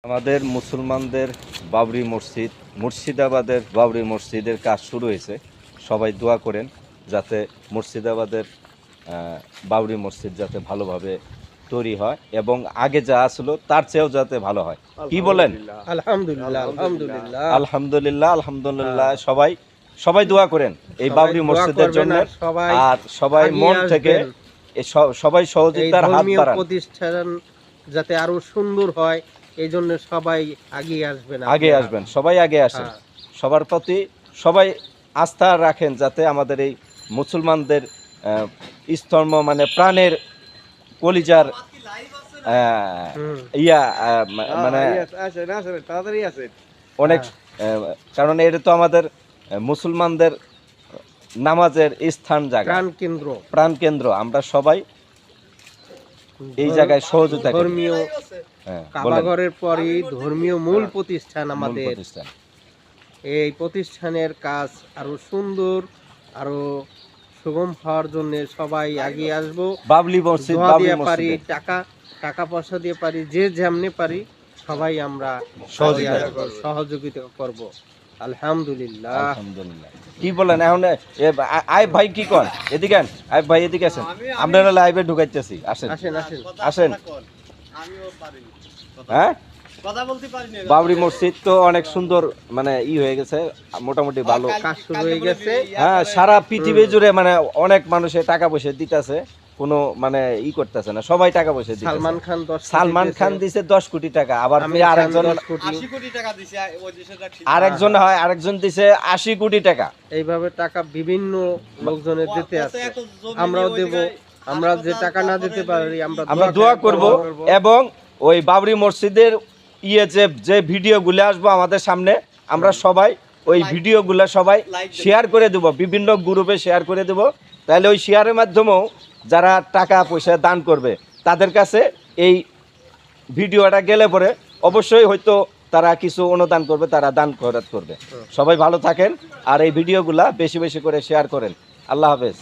আমাদের মুসলমানদের বাবরি মসজিদ, মুর্শিদাবাদের বাবরি মসজিদের কাজ শুরু হয়েছে। সবাই দোয়া করেন যাতে মুর্শিদাবাদের বাবরি মসজিদ যাতে ভালোভাবে তৈরি হয় এবং আগে যা আসলো তার চেয়েও যাতে ভালো হয়। কি বলেন? আলহামদুলিল্লাহ আলহামদুলিল্লাহ আলহামদুলিল্লাহ আলহামদুলিল্লাহ। সবাই দোয়া করেন এই বাবরি মসজিদের জন্য, আর সবাই মন থেকে সবাই সহযোগিতার হাত বাড়ান। প্রতিষ্ঠান যাতে আরো সুন্দর হয়, এই জন্য সবাই আগে আসবেন, সবাই আগে আসেন। সবার প্রতি সবাই আস্থা রাখেন যাতে আমাদের এই মুসলমানদের স্তম্ভ মানে প্রাণের কলিজার মানে অনেক, কারণ এটা তো আমাদের মুসলমানদের নামাজের স্থান, জায়গা, প্রাণ কেন্দ্র। আমরা সবাই এই জায়গায় সহযোগিতা করি। ধর্মীয় কাবাঘরের পরই ধর্মীয় মূল প্রতিষ্ঠান আমাদের। এই প্রতিষ্ঠানের কাজ আরো সুন্দর, আরো সুগম হওয়ার জন্য সবাই আগে আসবো। বাবরি মসজিদ, পারি টাকা পয়সা দিয়ে পারি, যে যেমনি পারি সবাই আমরা সহযোগিতা করব। আলহামদুলিল্লাহ আলহামদুলিল্লাহ। কি বলেন এখন? আই ভাই কি কন? এদিকে আই ভাই, এদিকে আসেন। আপনারা লাইভে ঢুকাইতেছি, আসেন আসেন আসেন আসেন। হ্যাঁ, বাবরি মসজিদ তো অনেক সুন্দর, মানে হয়ে গেছে, মোটামুটি ভালো কাজ শুরু হয়ে গেছে। হ্যাঁ, সারা পৃথিবী জুড়ে মানে অনেক মানুষে টাকা পয়সা দিতেছে, কোনো মানে করতেছে না, সবাই টাকা পয়সা দিতেছে। সালমান খান দিছে 10 কোটি টাকা, আবার আরেকজন দিছে 80 কোটি টাকা। এইভাবে টাকা বিভিন্ন লোকজনের দিতে আছে, আমরাও দেব। আমরা যে টাকা না দিতে পারি আমরা দোয়া করব, এবং ওই বাবরি মসজিদের যে ভিডিওগুলো আসবো আমাদের সামনে, আমরা সবাই ওই ভিডিওগুলো সবাই শেয়ার করে দেব, বিভিন্ন গ্রুপে শেয়ার করে দেব। তাহলে ওই শেয়ারের মাধ্যমেও যারা টাকা পয়সা দান করবে তাদের কাছে এই ভিডিওটা গেলে পরে অবশ্যই হয়তো তারা কিছু অনুদান করবে, তারা দান খয়রাত করবে। সবাই ভালো থাকেন, আর এই ভিডিওগুলা বেশি বেশি করে শেয়ার করেন। আল্লাহ হাফেজ।